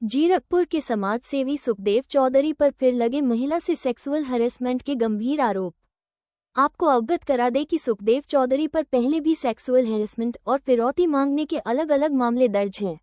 जीरकपुर के समाज सेवी सुखदेव चौधरी पर फिर लगे महिला से सेक्सुअल हैरेसमेंट के गंभीर आरोप। आपको अवगत करा दें कि सुखदेव चौधरी पर पहले भी सेक्सुअल हैरेसमेंट और फिरौती मांगने के अलग अलग मामले दर्ज हैं।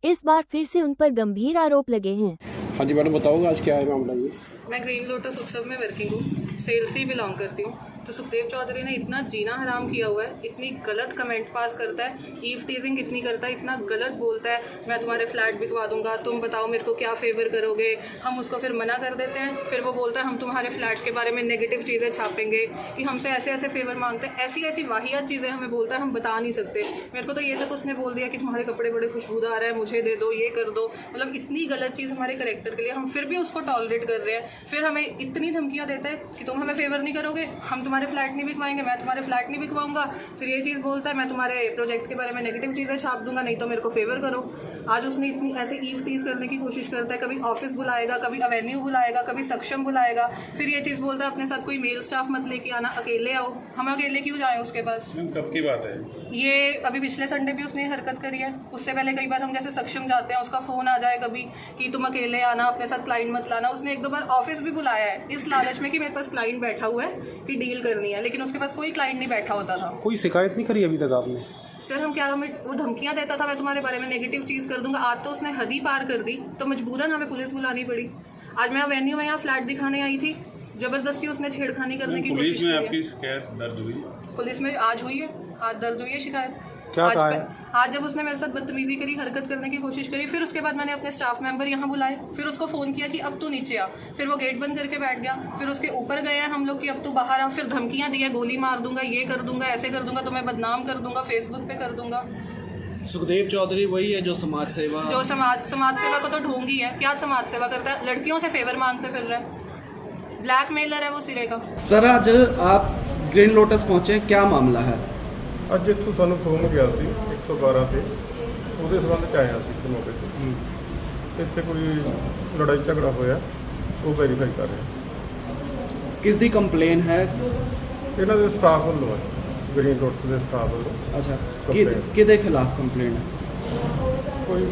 इस बार फिर से उन पर गंभीर आरोप लगे हैं। हाँ जी मैडम, बताओगे आज क्या है मामला ये? मैं ग्रीन लोटस उत्सव में वर्किंग हूँ, सेल्स ही बिलोंग करती हूँ। तो सुखदेव चौधरी ने इतना जीना हराम किया हुआ है, इतनी गलत कमेंट पास करता है, ईव टीजिंग इतनी करता है, इतना गलत बोलता है, मैं तुम्हारे फ्लैट बिकवा दूंगा, तुम बताओ मेरे को क्या फेवर करोगे। हम उसको फिर मना कर देते हैं, फिर वो बोलता है हम तुम्हारे फ्लैट के बारे में नेगेटिव चीज़ें छापेंगे, कि हमसे ऐसे ऐसे फेवर मांगते हैं, ऐसी ऐसी वाहियात चीज़ें हमें बोलता है, हम बता नहीं सकते। मेरे को तो ये तक उसने बोल दिया कि तुम्हारे कपड़े बड़े खुशबूदार है, मुझे दे दो, ये कर दो। मतलब इतनी गलत चीज़ हमारे करेक्टर के लिए, हम फिर भी उसको टॉलरेट कर रहे हैं। फिर हमें इतनी धमकियाँ देते हैं कि तुम हमें फेवर नहीं करोगे, हम तुम्हारे फ्लैट नहीं बिकवाएंगे, मैं तुम्हारे फ्लैट नहीं बिकवाऊंगा। फिर ये चीज़ बोलता है मैं तुम्हारे प्रोजेक्ट के बारे में नेगेटिव चीज़ें छाप दूंगा, नहीं तो मेरे को फेवर करो। आज उसने इतनी ऐसे ईव टीज करने की कोशिश करता है, कभी ऑफिस बुलाएगा, कभी एवेन्यू बुलाएगा, कभी सक्षम बुलाएगा, फिर ये चीज़ बोलता है अपने साथ कोई मेल स्टाफ मत लेके आना, अकेले आओ। हम अकेले क्यों जाएँ उसके पास? कब की बात है ये? अभी पिछले संडे भी उसने हरकत करी है। उससे पहले कई बार हम जैसे सक्षम जाते हैं, उसका फ़ोन आ जाए कभी कि तुम अकेले आना, अपने साथ क्लाइंट मत लाना। उसने एक दो बार ऑफिस भी बुलाया है इस लालच में कि मेरे पास क्लाइंट बैठा हुआ है कि डील करनी है, लेकिन उसके पास कोई क्लाइंट नहीं बैठा होता था। कोई शिकायत नहीं करी अभी तक आपने? सर हम क्या, हमें वो धमकियां देता था मैं तुम्हारे बारे में नेगेटिव चीज़ कर दूंगा। आज तो उसने हद ही पार कर दी, तो मजबूरन हमें पुलिस बुलानी पड़ी। आज मैं एवेन्यू में यहाँ फ्लैट दिखाने आई थी, जबरदस्ती उसने छेड़खानी करने की कोशिश की। पुलिस में आपकी शिकायत दर्ज हुई? पुलिस में आज हुई है, आज दर्ज हुई है शिकायत। क्या कहा है? आज जब उसने मेरे साथ बदतमीजी करी, हरकत करने की कोशिश करी, फिर उसके बाद मैंने अपने स्टाफ मेंबर यहाँ बुलाए, फिर उसको फ़ोन किया कि अब तू नीचे आ। फिर वो गेट बंद करके बैठ गया। फिर उसके ऊपर गए हैं हम लोग कि अब तू बाहर आ। फिर धमकियाँ दी है, गोली मार दूंगा, ये कर दूंगा, ऐसे कर दूंगा, तो मैं बदनाम कर दूंगा, फेसबुक पे कर दूंगा। सुखदेव चौधरी वही है जो समाज सेवा को तो ढोंगी है। क्या समाज सेवा करता है? लड़कियों से फेवर मांगते फिर रहा है, ब्लैक मेलर है वो सिरे का। सर आज आप ग्रीन लोटस पहुंचे, क्या मामला है? ਅੱਜ ਇੱਥੋਂ ਸਾਨੂੰ ਫੋਨ ਗਿਆ ਸੀ 112 ਤੇ, ਉਹਦੇ ਸੰਬੰਧ 'ਚ ਆਇਆ ਸੀ ਤੇ ਮੌਕੇ ਤੇ ਇੱਥੇ ਕੋਈ ਲੜਾਈ ਝਗੜਾ ਹੋਇਆ, ਉਹ ਵੈਰੀਫਾਈ ਕਰ ਰਹੇ। किस दी कंप्लेन है? ਇਹਨਾਂ ਦੇ ਸਟਾਫ ਵੱਲੋਂ ਹੈ, ਗ੍ਰੀਨ ਲੋਟਸ ਦੇ ਸਟਾਫ ਵੱਲੋਂ। अच्छा Complaint। किदे खिलाफ कंप्लेन है? ਕੋਈ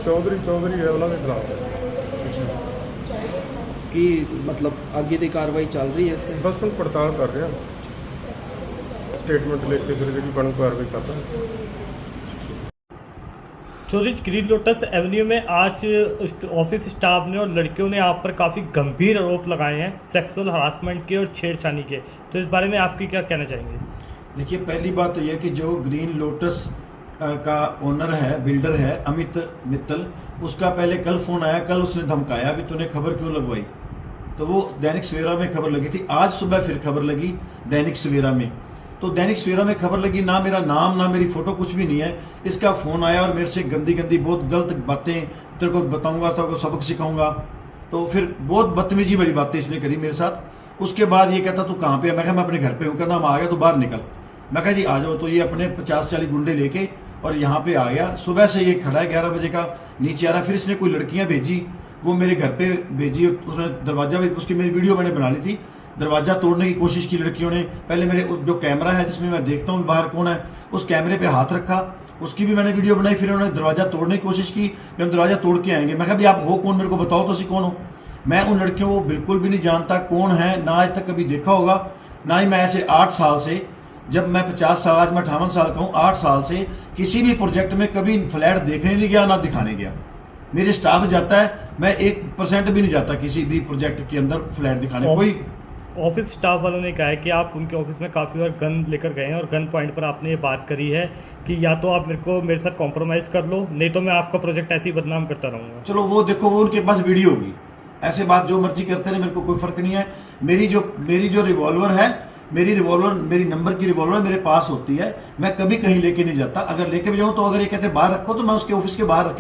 ਚੌਧਰੀ ਹੈ, ਉਹਨਾਂ ਦੇ ਖਿਲਾਫ ਹੈ। अच्छा की मतलब आगे दी कार्रवाई चल रही है इस ते? ਬਸ ਹੁਣ ਪੜਤਾਲ ਕਰ ਰਹੇ ਹਾਂ, स्टेटमेंट लेके फिर जी बनू कार्रवाई करता है। चौधरी ग्रीन लोटस एवेन्यू में आज ऑफिस स्टाफ ने और लड़कियों ने आप पर काफ़ी गंभीर आरोप लगाए हैं सेक्सुअल हरासमेंट के और छेड़छानी के, तो इस बारे में आपकी क्या कहना चाहेंगे? देखिए, पहली बात तो यह कि जो ग्रीन लोटस का ओनर है, बिल्डर है अमित मित्तल, उसका पहले कल फ़ोन आया, कल उसने धमकाया भी तूने खबर क्यों लगवाई, तो वो दैनिक सवेरा में खबर लगी थी। आज सुबह फिर खबर लगी दैनिक सवेरा में, तो दैनिक सवेरा में खबर लगी, ना मेरा नाम ना मेरी फ़ोटो कुछ भी नहीं है। इसका फ़ोन आया और मेरे से गंदी गंदी बहुत गलत बातें तेरे को बताऊंगा, तेरे को सबक सिखाऊंगा, तो फिर बहुत बदतमीजी भरी बातें इसने करी मेरे साथ। उसके बाद ये कहता तू कहाँ पे है? मैं कहा मैं अपने घर पे हूँ। कहता हम आ गया तो बाहर निकल। मैं कहा जी आ जाओ। तो ये अपने 50-40 गुंडे लेके और यहाँ पे आ गया। सुबह से ये खड़ा है, 11 बजे का नीचे आ रहा। फिर इसने कोई लड़कियाँ भेजी, वो मेरे घर पे भेजी, उसने दरवाज़ा भी, उसकी मेरी वीडियो मैंने बना ली थी, दरवाज़ा तोड़ने की कोशिश की लड़कियों ने। पहले मेरे जो कैमरा है जिसमें मैं देखता हूँ बाहर कौन है, उस कैमरे पे हाथ रखा, उसकी भी मैंने वीडियो बनाई। फिर उन्होंने दरवाज़ा तोड़ने की कोशिश की कि हम दरवाज़ा तोड़ के आएंगे। मैं कहा भी आप हो कौन, मेरे को बताओ तो सी कौन हो। मैं उन लड़कियों को बिल्कुल भी नहीं जानता कौन है, ना आज तक कभी देखा होगा, ना ही मैं ऐसे 8 साल से, जब मैं 50 साल, आज मैं 58 साल का हूँ, 8 साल से किसी भी प्रोजेक्ट में कभी फ्लैट देखने नहीं गया, ना दिखाने गया। मेरे स्टाफ जाता है, मैं 1% भी नहीं जाता किसी भी प्रोजेक्ट के अंदर फ्लैट दिखाने। कोई ऑफिस स्टाफ वालों ने कहा है कि आप उनके ऑफिस में काफ़ी बार गन लेकर गए हैं और गन पॉइंट पर आपने ये बात करी है कि या तो आप मेरे साथ कॉम्प्रोमाइज़ कर लो, नहीं तो मैं आपका प्रोजेक्ट ऐसे ही बदनाम करता रहूँगा। चलो वो देखो, वो उनके पास वीडियो होगी, ऐसे बात जो मर्जी करते रहे, मेरे को कोई फर्क नहीं है। मेरी जो रिवॉल्वर है, मेरी नंबर की रिवॉल्वर मेरे पास होती है, मैं कभी कहीं लेके नहीं जाता। अगर लेके भी जाऊँ तो अगर ये कहते बाहर रखो तो मैं उसके ऑफिस के बाहर रखे